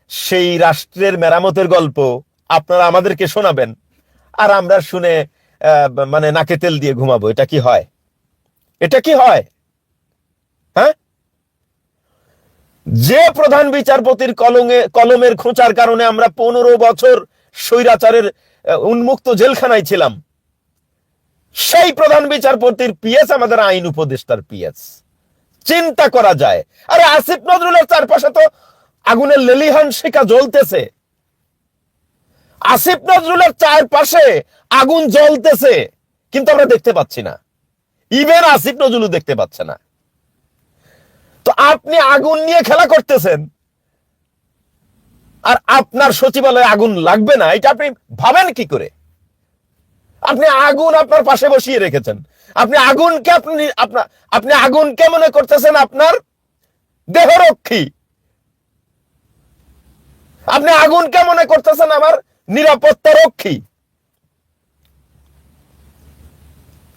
Speaker 2: সেই রাষ্ট্রের মেরামতের গল্প আপনারা আমাদেরকে শোনাবেন, আর আমরা শুনে মানে নাকে তেল দিয়ে ঘুমাবো। এটা কি হয়? এটা কি হয়? হ্যাঁ, যে প্রধান বিচারপতির কলমের খোঁচার কারণে আমরা 15 বছর স্বৈরাচারের উন্মুক্ত জেলখানায় ছিলাম, সেই প্রধান বিচারপতির পিএস আমাদের আইন উপদেষ্টার পিএস। চিন্তা করা যায়। আরে আসিফ নজরুলের চারপাশে তো আগুনের লেলিহান শিখা জ্বলতেছে, আসিফ নজরুলের চারপাশে আগুন জ্বলতেছে, কিন্তু আমরা দেখতে পাচ্ছি না, ইভেন আসিফ নজরুল দেখতে পাচ্ছে না। তো আপনি আগুন নিয়ে খেলা করতেছেন, আর আপনার সচিবালয়ে আগুন লাগবে না, এটা আপনি ভাবেন কি করে? আপনি আগুন আপনার পাশে বসিয়ে রেখেছেন, আপনি আগুনকে মনে করতেছেন আপনার দেহরক্ষী, আপনি আগুনকে মনে করতেছেন আমার নিরাপত্তা রক্ষী।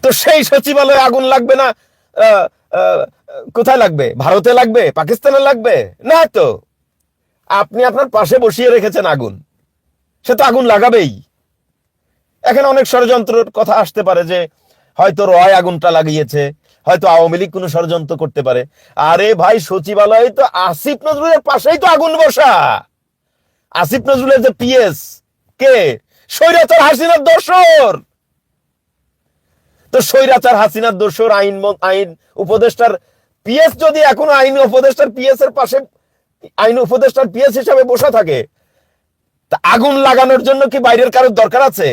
Speaker 2: তো সেই সচিবালয়ে আগুন লাগবে না, কোথায় লাগবে? ভারতে লাগবে? পাকিস্তানে লাগবে? না তো, আপনি আপনার পাশে বসিয়ে রেখেছেন আগুন, সে তো আগুন লাগাবেই। এখানে অনেক ষড়যন্ত্রের কথা আসতে পারে, যে হয়তো রয় আগুনটা লাগিয়েছে, হয়তো আওয়ামী লীগ কোনো ষড়যন্ত্র করতে পারে। আরে ভাই, সচিবালয়ে তো আসিফ নজরুলের পাশেই তো আগুন বসা। আসিফ নজরুলের যে পিএস কে? স্বৈরাচার হাসিনার দোসর। তো স্বৈরাচার হাসিনার দোসর আইন উপদেষ্টার পিএস যদি এখনো আইন উপদেষ্টার পিএস এর পাশে আইন উপদেষ্টার পিএস হিসাবে বসে থাকে, তা আগুন লাগানোর জন্য কি বাইরের কারোর দরকার আছে?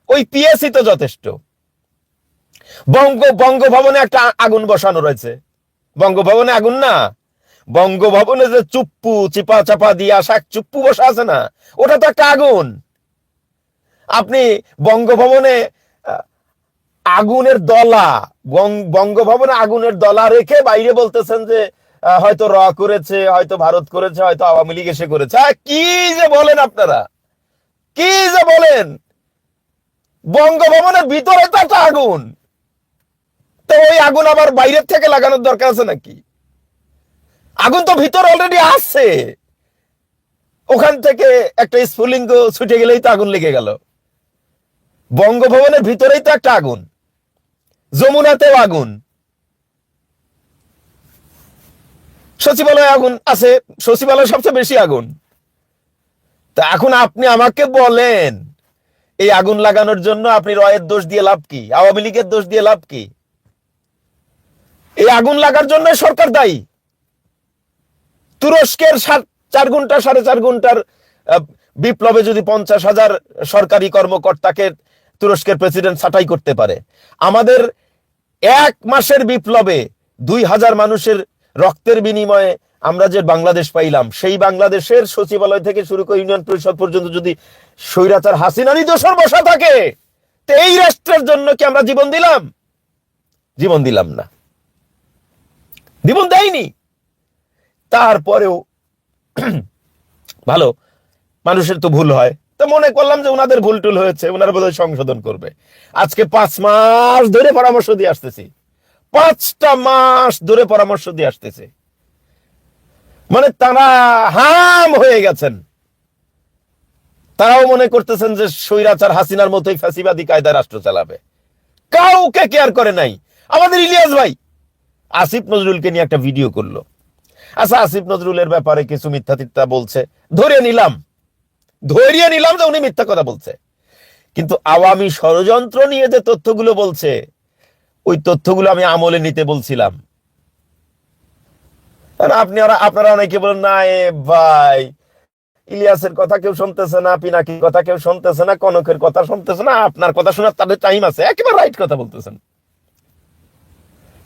Speaker 2: ওই পিএসই তো যথেষ্ট। বঙ্গভবনে একটা আগুন বসানো রয়েছে, বঙ্গভবনে আগুন না, বঙ্গভবনে যে চুপ্পু চিপা চাপা দিয়ে আসা চুপ্পু বসা আছে না, ওটা তো একটা আগুন। আপনি বঙ্গভবনে আগুনের দলা, বঙ্গভবনে আগুনের দলা রেখে বাইরে বলতেছেন যে হয়তো র করেছে, হয়তো ভারত করেছে, হয়তো আওয়ামী লীগ এসে করেছে। কি যে বলেন আপনারা, কি যে বলেন! বঙ্গভবনের ভিতরে তো একটা আগুন, তো ওই আগুন আবার বাইরের থেকে লাগানোর দরকার আছে নাকি? আগুন তো ভিতরে অলরেডি আছে, ওখান থেকে একটা স্ফুলিঙ্গ ছুটে গেলেই তো আগুন লেগে গেল। বঙ্গভবনের ভিতরেই তো একটা আগুন, যমুনাতেও আগুন, সচিবালয়ে আগুন আছে, সচিবালয়ে সবচেয়ে বেশি আগুন। তা এখন আপনি আমাকে বলেন, এই আগুন লাগানোর জন্য আপনি রয়ের দোষ দিয়ে লাভ কি? আওয়ামী লীগের দোষ দিয়ে লাভ কি? এই আগুন লাগার জন্য সরকার দায়ী। তুরস্কের 4 ঘন্টা 4.5 ঘন্টার বিপ্লবে যদি 50,000 সরকারি কর্মকর্তাকে তুরস্কের প্রেসিডেন্ট ছাঁটাই করতে পারে, আমাদের 1 মাসের বিপ্লবে 2000 মানুষের রক্তের বিনিময়ে আমরা যে বাংলাদেশ পাইলাম, সেই বাংলাদেশের সচিবালয় থেকে শুরু করে ইউনিয়ন পরিষদ পর্যন্ত যদি স্বৈরাচার হাসিনারই দোসর বসা থাকে, তো এই রাষ্ট্রের জন্য কি আমরা জীবন দিলাম? জীবন দিলাম না, জীবন দেয়নি। তারপরেও ভালো, মানুষের তো ভুল হয়, তো মনে করলাম যে ওনাদের ভুল টুল হয়েছে, ওনারা বোধহয় সংশোধন করবে। আজকে 5 মাস ধরে পরামর্শ দিয়ে আসতেছি, 5টা মাস ধরে পরামর্শ দিয়ে আসতেছে, মানে তারা হাম হয়ে গেছেন। তারাও মনে করতেছেন যে স্বৈরাচার হাসিনার মতোই ফ্যাসিবাদী কায়দায় রাষ্ট্র চালাবে, কাউকে কেয়ার করে নাই। আমাদের ইলিয়াস ভাই আসিফ নজরুলকে নিয়ে একটা ভিডিও করলো। আচ্ছা, আসিফ নজরুলের ব্যাপারে কিছু মিথ্যা তিথ্যা বলছে, ধরে নিলাম যে উনি মিথ্যা কথা বলছে, কিন্তু আওয়ামী ষড়যন্ত্র নিয়ে যে তথ্যগুলো বলছে, ওই তথ্যগুলো আমি আমলে নিতে বলছিলাম। আপনারা অনেকে বলেন, না এ ভাই, ইলিয়াসের কথা কেউ শুনতেছে না, পিনাকির কথা কেউ শুনতেছে না, কনকের কথা শুনতেছে না, আপনার কথা শোনার তাদের টাইম আছে। একেবারে রাইট কথা বলতেছেন,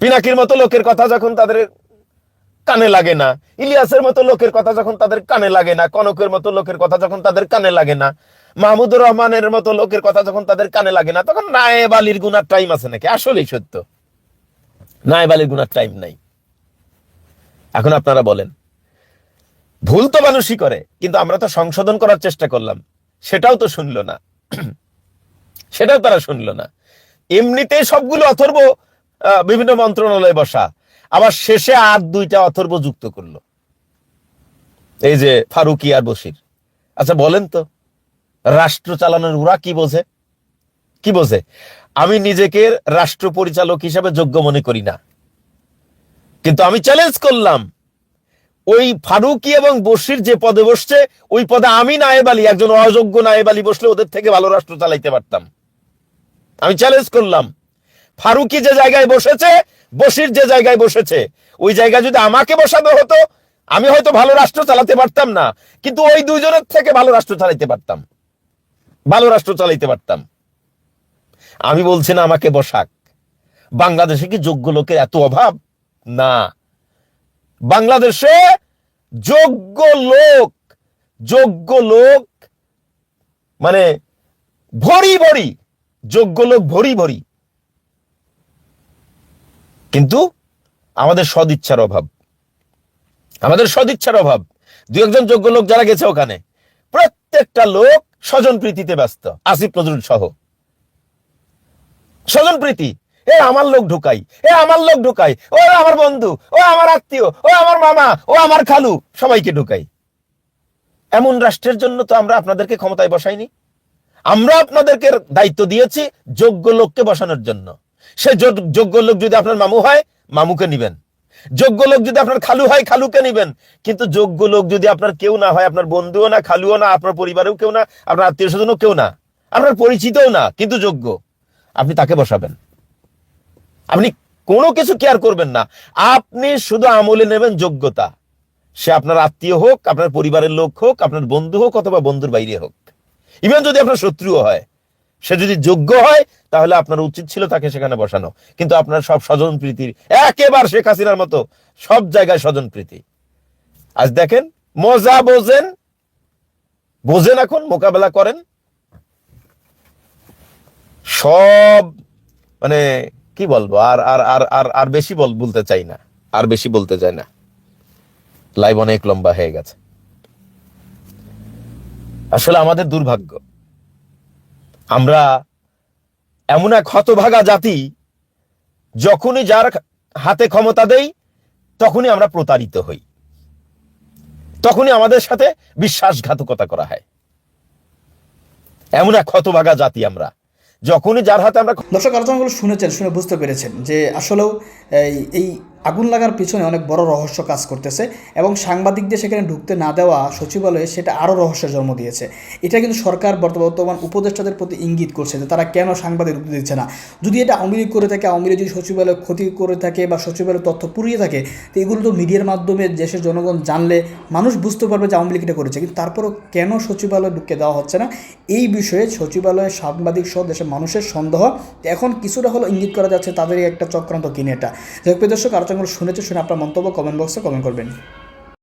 Speaker 2: পিনাকির মতো লোকের কথা যখন তাদের কানে লাগে না, ইলিয়াসের মতো লোকের কথা যখন তাদের কানে লাগে না, কনকের মতো লোকের কথা যখন তাদের কানে লাগে না, মাহমুদুর রহমানের মতো লোকের কথা যখন তাদের কানে লাগে না, তখন নায়েব আলীর গুনার টাইম আছে নাকি? আসলেই সত্য, নায়েব আলীর গুনার টাইম নাই। এখন আপনারা বলেন, ভুল তো মানুষই করে, কিন্তু আমরা তো সংশোধন করার চেষ্টা করলাম, সেটাও তো শুনলো না, সেটাও তারা শুনলো না। এমনিতে সবগুলো অথর্ব বিভিন্ন মন্ত্রণালয়ে বসা, আবার শেষে আর দুইটা অথর্ব যুক্ত করলো, এই যে ফারুকি আর বশির। আচ্ছা বলেন তো, রাষ্ট্র চালানোর ওরা কি বোঝে? কি বোঝে? আমি নিজেকে রাষ্ট্র পরিচালক হিসাবে যোগ্য মনে করি না, কিন্তু আমি চ্যালেঞ্জ করলাম, ওই ফারুকি এবং বশির যে পদে বসছে, ওই পদে আমি নায়েব আলী, একজন অযোগ্য নায়েব আলী বসলে ওদের থেকে ভালো রাষ্ট্র চালাইতে পারতাম। আমি চ্যালেঞ্জ করলাম, ফারুকি যে জায়গায় বসেছে, বশির যে জায়গায় বসেছে, ওই জায়গায় যদি আমাকে বসানো হতো, আমি হয়তো ভালো রাষ্ট্র চালাতে পারতাম না, কিন্তু ওই দুইজনের থেকে ভালো রাষ্ট্র চালাইতে পারতাম, ভালো রাষ্ট্র চালাইতে পারতাম। আমি বলছি না আমাকে বসাক। বাংলাদেশে কি যোগ্য লোকের এত অভাব? না, বাংলাদেশে যোগ্য লোক, যোগ্য লোক মানে ভরি ভরি, যোগ্য লোক ভরি ভরি, কিন্তু আমাদের সদিচ্ছার অভাব, আমাদের সদিচ্ছার অভাব। দু একজন যোগ্য লোক যারা গেছে ওখানে, প্রত্যেকটা লোক স্বজন প্রীতিতে ব্যস্ত, আসিফ নজরুল সহ। স্বজন প্রীতি, এ আমার লোক ঢুকাই, এ আমার লোক ঢুকাই, ও আমার বন্ধু, ও আমার আত্মীয়, ও আমার মামা, ও আমার খালু, সবাইকে ঢুকাই। এমন রাষ্ট্রের জন্য তো আমরা আপনাদেরকে ক্ষমতায় বসাইনি। আমরা আপনাদেরকে দায়িত্ব দিয়েছি যোগ্য লোককে বসানোর জন্য। সে যোগ্য লোক যদি আপনার মামু হয়, মামুকে নিবেন। যোগ্য লোক যদি আপনার খালু হয়, খালুকে নিবেন। কিন্তু যোগ্য লোক যদি আপনার কেউ না হয়, আপনার বন্ধুও না, খালুও না, আপনার পরিবারেও কেউ না, আপনার আত্মীয় স্বজনও কেউ না, আপনার পরিচিতও না, কিন্তু যোগ্য, আপনি তাকে বসাবেন। আপনি কোনো কিছু কেয়ার করবেন না, আপনি শুধু আমলে নেবেন যোগ্যতা। সে আপনার আত্মীয় হোক, আপনার পরিবারের লোক হোক, আপনার বন্ধু হোক, অথবা বন্ধুর বাইরে হোক, ইভেন যদি আপনার শত্রুও হয়, সে যদি যোগ্য হয়, তাহলে আপনার উচিত ছিল তাকে সেখানে বসানো। কিন্তু আপনার সব স্বজন প্রীতির, একেবারে শেখ হাসিনার মতো সব জায়গায় স্বজন প্রীতি। আজ দেখেন, মজা বোঝেন, বোঝেন, এখন মোকাবেলা করেন। সব মানে কি বলবো, আর আর আর আর আর বেশি বলতে চাই না, আর বেশি বলতে চাই না, লাইভ অনেক লম্বা হয়ে গেছে। আসলে আমাদের দুর্ভাগ্য, আমরা এমন এক হতভাগা জাতি, যখনই যার হাতে ক্ষমতা দেই, তখনই আমরা প্রতারিত হই, তখনই আমাদের সাথে বিশ্বাসঘাতকতা করা হয়। এমন এক হতভাগা জাতি আমরা, যখনই যার হাতে আমরা।
Speaker 3: দর্শক, আলোচনাগুলো শুনেছেন, শুনে বুঝতে পেরেছেন যে আসলেও এই আগুন লাগার পিছনে অনেক বড় রহস্য কাজ করতেছে, এবং সাংবাদিকদের সেখানে ঢুকতে না দেওয়া সচিবালয়ে সেটা আরও রহস্যের জন্ম দিয়েছে। এটা কিন্তু সরকার বর্তমান উপদেষ্টাদের প্রতি ইঙ্গিত করছে যে তারা কেন সাংবাদিক ঢুকতে দিচ্ছে না। যদি এটা আওয়ামী লীগ করে থাকে, আওয়ামী লীগ যদি সচিবালয় ক্ষতি করে থাকে বা সচিবালয়ের তথ্য পুড়িয়ে থাকে, তো এগুলো তো মিডিয়ার মাধ্যমে দেশের জনগণ জানলে মানুষ বুঝতে পারবে যে আওয়ামী লীগ এটা করেছে। কিন্তু তারপরও কেন সচিবালয়ে ঢুকতে দেওয়া হচ্ছে না, এই বিষয়ে সচিবালয়ে সাংবাদিক সহ দেশের মানুষের সন্দেহ এখন কিছুটা হলো ইঙ্গিত করা যাচ্ছে তাদেরই একটা চক্রান্ত কিনে। এটা যাই হোক, প্রিয় দর্শক, আলোচনাগুলো শুনেছে, শুনে আপনার মন্তব্য কমেন্ট বক্সে কমেন্ট করবেন।